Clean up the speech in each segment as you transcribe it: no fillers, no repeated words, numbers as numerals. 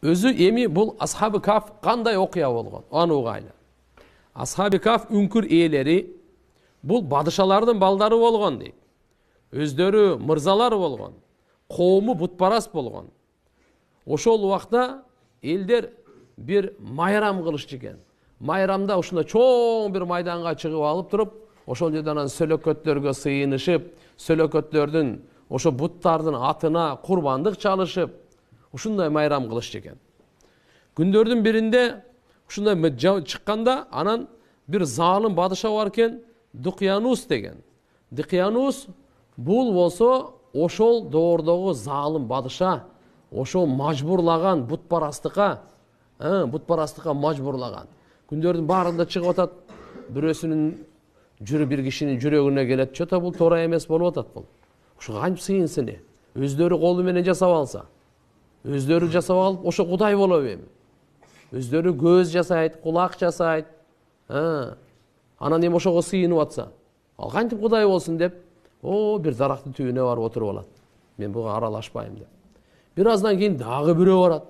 Өзү эми бул Асхабы Каф кандай окуя болгон? Аны угайлы. Асхабы Каф үңкүр ээлери бул падышалардын балдары болгон дейт. Өздөрү мырзалар болгон. Коому бутпарас болгон. Ошол убакта элдер бир майрам кылышчу экен. Майрамда ушунда чоң бир майданга чыгып алып туруп, ошол жерде анан сөлөкөттөргө сыйынышып, сөлөкөттөрдүн ошо буттардын атына курбандык чалышып, ушундай майрам кылышчу экен. Күндөрдүн биринде ушундай чыкканда анан бир залым падыша бар экен, Дукьянус деген. Дукьянус бул болсо ошол доордогу залым падыша, ошол мажбурлаган бутпарастыкка мажбурлаган. Күндөрдүн баарында чыгып атат, бир кишинин жүрөгүнө келет, чото бул туура эмес болуп атат бул. Ушу кантип сыйынсын э? Өздөрү колу менен жасап алса, өздөрү жасап алып, ошо кудай болобу эми? Өздөрү көз жасайт, кулак жасайт. Анан эми ошого сыйынып атса, ал кантип кудай болсун деп, бир дарактын түбүнө барып отуруп алат. Мен буга аралашпайм деп. Бир аздан кийин дагы бирөө барат.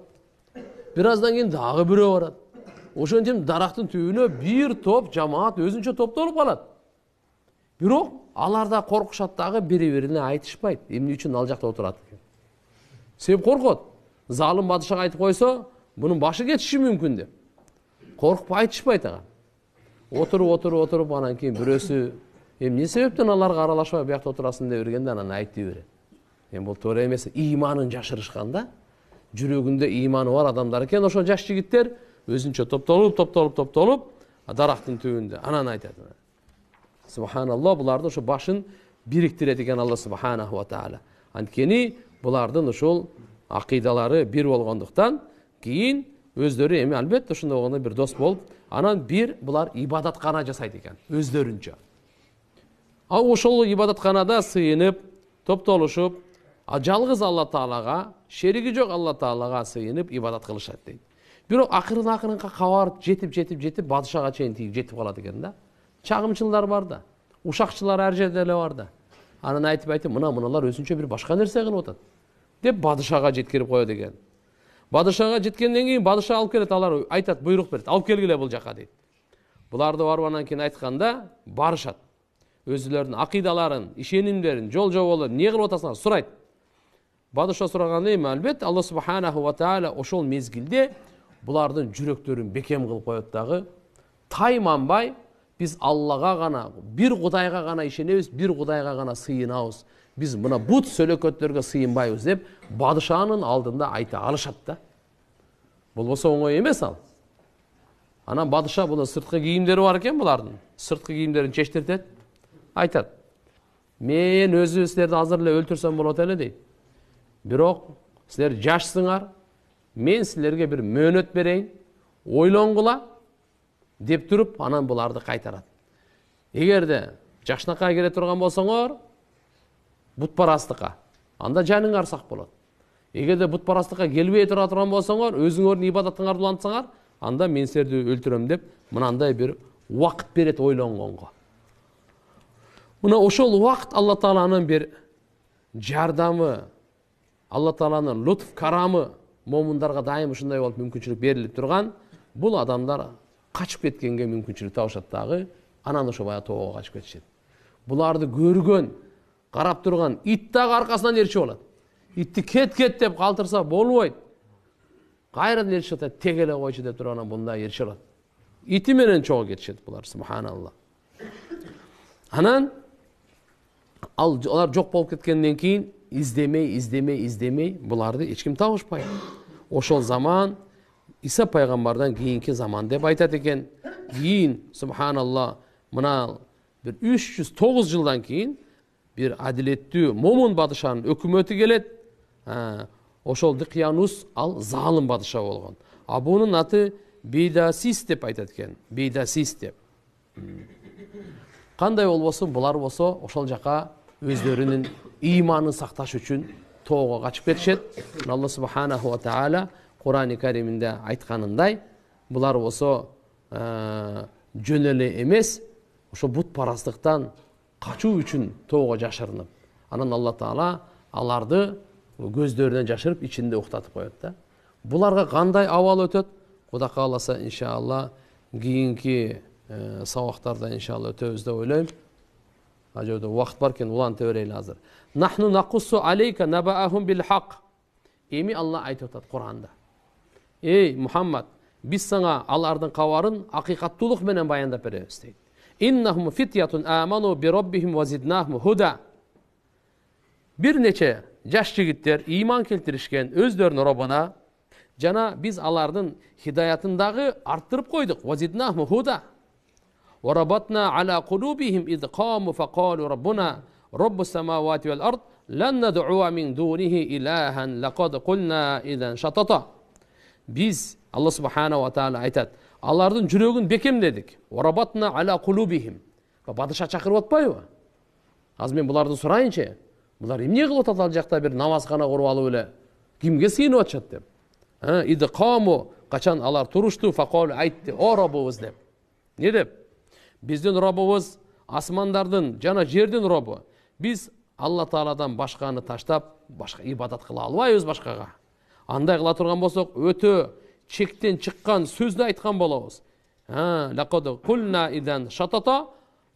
Бир аздан кийин дагы бирөө барат. Ошентип дарактын түбүнө бир топ жамаат өзүнчө топтолуп калат. Бирок алар да коркушат дагы, бири-бирине айтышпайт. Эмне үчүн ал жакта отурат экен? Себеп коркот. Залым падышага айтып койсо, бунун башы кетиши мүмкүн деп. Коркуп айтышпайт ага. Отуруп анан кийин бирөөсү эмне себептен аларга аралашпай биякта отурасың деп бергенде анан айтып берет. Бул туура эмес, ыйманын жашырышканда, жүрөгүндө ыйманы бар адамдар экен ошо жаш жигиттер өзүнчө топтолуп дарактын түбүндө анан айтат. Субханаллах, булардын ошо башын бириктирет экен Алла субханаху ва таала. Анткени булардын ошол акыйдалары бир болгондуктан кийин өздөрү эми албетте ошондой болгондо бир дос болуп, анан булар ибадаткана жасайт экен өздөрүнчө. Ошол ибадатканада сыйынып, топтолушуп, жалгыз Алла Таалага, шериги жок Алла Таалага сыйынып ибадат кылышат дейт. Бирок акырын кабар жетип падышага чейин жетип калат экен да. Чагымчылар бар да, ушакчылар ар жерде эле бар да. Анан айтып, муналар өзүнчө бир башка нерсе кылып атат деп падышага жеткирип коет экен. Падышага жеткенден кийин падыша алып келет, алар айтат, буйрук берет, алып келгиле бул жака дейт. Буларды барып анан кийин айтканда барышат. Өзүлөрүнүн акыйдаларын, ишенимдерин, жол-жоболорун эмне кылып атасыңар сурайт. Падыша сураганда эми албетте Алла субханаху ва таала ошол мезгилде булардын жүрөктөрүн бекем кылып коет дагы. Тайманбай биз Аллага гана, бир Кудайга гана ишенебиз, бир Кудайга гана сыйынабыз. Биз мына бут сөлөкөттөргө сыйынбайбыз деп падышанын алдында айта алышат да. Болбосо оңой эмес ал. Анан падыша буны сырткы кийимдери бар экен булардын. Сырткы кийимдерин чечтиртет. Айтат. Мен өзү силерди азыр эле өлтүрсөм болот эле дейт. Бирок силер жашсыңар, мен силерге бир мөөнөт берейин, ойлонгула деп туруп, анан буларды кайтарат. Эгерде жашнакка келе турган болсоңор, бутпарастыкка, анда жаныңар сак болот. Эгерде бутпарастыкка келбей турган болсоңор, өзүңөрдүн ибадатыңарды улантсаңар, анда мен силерди өлтүрөм деп мынандай бир убакыт берет ойлонгонго. Мына ошол убакыт Алла Тааланын бир жардамы, Алла Тааланын лутф карамы момундарга дайым ушундай болуп мүмкүнчүлүк берилип турган, бул адамдар качып кеткенге мүмкүнчүлүк табышат дагы, анан ошо бая тоого качып кетишет. Буларды көргөн, карап турган ит дагы аркасынан ээрчип алат. Итти кет деп калтырса болбойт. Кайрадан ээрчип атат, тегеле койчу деп туруп анан бундай ээрчип алат. Ити менен чогуу кетишет булар, субханаллах. Анан алар жок болуп кеткенден кийин издемей буларды эч ким табышпайт. Ошол заман Иса пайгамбардан кийинки заман деп айтат экен. Кийин субханаллах, мына бир 309 жылдан кийин бир адилеттүү момун падышанын өкмөтү келет. Ошол Дукьянус ал залым падыша болгон. Бунун аты Бейдасис деп айтат экен. Бейдасис деп. Кандай болбосун, булар болсо ошол жака өздөрүнүн ыйманын сакташ үчүн тоого качып кетишет. Алла субханаху ва таала Кур'ан-ы Кариминде айтканындай, булар болсо жөн эле эмес, ошо бут парастыктан качуу үчүн тоого жашырынып. Анан Алла Таала аларды көздөрүнөн жашырып, ичинде уктатып коет да. Буларга кандай абал өтөт? Кудай кааласа иншалла кийинки сабактарда иншалла өтөбүз деп ойлойм. Ажода вакыт бар экен, улантып берели азыр. Нахну нақуссу алейка набаахум бил хак. Эми Алла айтып атат Кур'анда. Эй Мухаммад, биз сага алардын кабарын акыйкаттуулук менен баяндап беребиз дейт. Иннахум фитятун аману би роббихим ва зиднахум худа. Бир нече жаш жигиттер иман келтиришкен өздөрүнүн робуна, жана биз алардын хидаятындагы арттырып койдук. Ва зиднахум худа. Ва рабатна ала кулубихим ид каму факалу раббуна раббус самавати вал ард лан над'уа мин дунихи илахан лакад кулна идан шатата. Biz Allah subhanahu wa ta'ala aytат, алардын жүрөгүн бекемдедик. Варабатна аля кулубихим. Падыша чакырып атпайбы? Азыр мен буларды сурайынчы. Булар эмне кылып атат ал жакта бир намазкана куруп алып эле кимге сыйынып атышат деп. Идкаму качан алар турушту факал айтты, о Роббубуз деп. Не деп? Биздин Роббубуз асмандардын жана жердин Роббу. Биз Алла Тааладан башканы таштап, башка ибадат кыла албайбыз башкага. Андай кыла турган болсок, өтө чектен чыккан сөздү айткан болобуз. Лакад кулна идан шатата.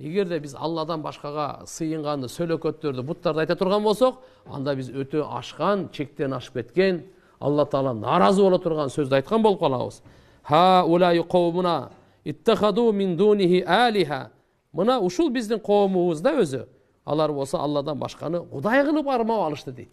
Эгерде биз Алладан башкага сыйынганды, сөйлөкөттөрдү, буттарды айта турган болсок, анда биз өтө ашкан, чектен ашып кеткен, Алла Таала наразы боло турган сөздү айткан болуп калабыз. Ха улай кавмуна иттахаду мин дунихи алиха. Мына ушул биздин коомубуз да өзү. Алар болсо Алладан башканы кудай кылып армап алышты дейт.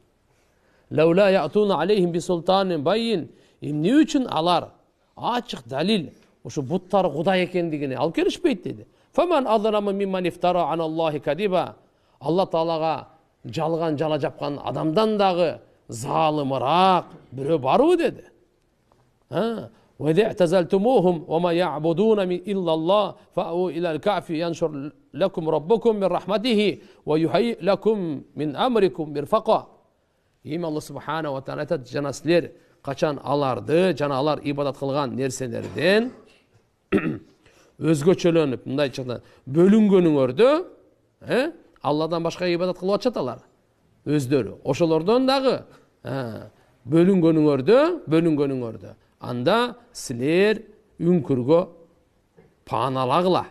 Лаула я'туна алейхим би султанин байин. Эмне үчүн алар ачык далил ушу буттар кудай экендигине алып келишпейт деди. Фаман азламу мимман ифтара аналлахи кадиба. Алла Таалага жалган жала жапкан адамдан дагы залымыраак бирөө барбы деди. Ва и'тазалтумухум ва ма я'будуна мин иллаллах фa'u ila al-ka'fi yanshur lakum rabbukum min rahmatihi ва yuhayyi lakum min amrikum mirfaqa. Эми Алла субхана ва таала айтат, жана силер качан аларды, жана алар ибадат кылган нерселерден өзгөчөлөнүп, мындай чыкты, бөлүнгөнүңөрдө, Алладан башка ибадат кылып атышат алар. Өздөрү. Ошолордон дагы бөлүнгөнүңөрдө, анда силер үңкүргө пааналагыла.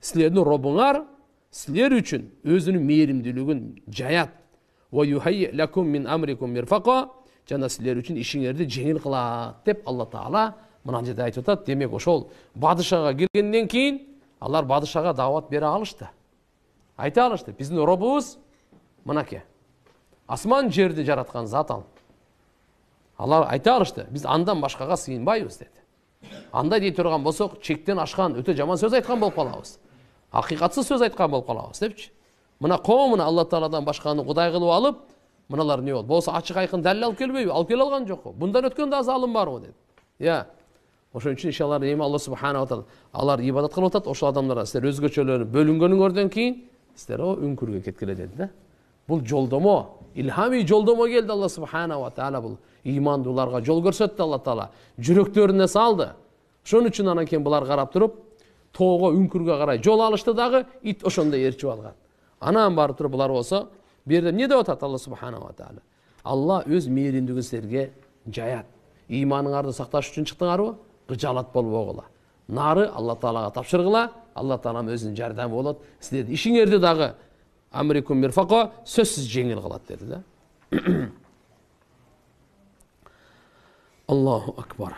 Силердин Робуңар силер үчүн өзүнүн мээримдүүлүгүн жаят. Ва юхайи лакум мин амрикум мирфаqa. Жана силер үчүн ишиңерди жеңил кылат деп Алла Таала мына жерде айтып атат. Демек ошол падышага келгенден кийин алар падышага даават бере алышты. Айта алышты. Биздин Робубуз мынакей. Асман жерди жараткан зат ал. Алар айта алышты. Биз андан башкага сыйынбайбыз деди. Андай дей турган болсок, чектен ашкан, өтө жаман сөз айткан болуп калабыз. Акыйкатсыз сөз айткан болуп калабыз депчи. Мына коомуна Алла Тааладан башканы кудай кылып алып, мыналар не болду? Болсо ачык айкын далил алып келбейби? Алып келе алган жокпу? Bundan өткөн да залым барбы деди. Ошон үчүн иншалла эми Алла субхана ва таала алар ибадат кылып атат, ошол адамдарга силер өзгөчөлөрүнүп бөлүнгөнүңөрдөн кийин силер үңкүргө кеткиле деди да. Бул жолдомо, илхами жолдомо келди Алла субхана ва таала, бул имандууларга жол көрсөттү Алла Таала, жүрөктөрүнө салды. Ошон үчүн анан кийин булар карап туруп, тоого үңкүргө карай жол алышты дагы, ит ошондой ээрчип алган. Анан барып туруп булар болсо, бу жерде эмне деп атат Алла субхана ва таала? Алла өз мээримдүүлүгүн силерге жаят. Иманыңарды сакташ үчүн чыктыңарбы? Кыжалат болбогула. Нары Алла Таалага тапшыргыла, Алла Таалам өзүнүн жардамы болот. Силердин ишиңерди дагы амрикум мирфаqa сөзсүз жеңил кылат деди да. Аллаху акбар.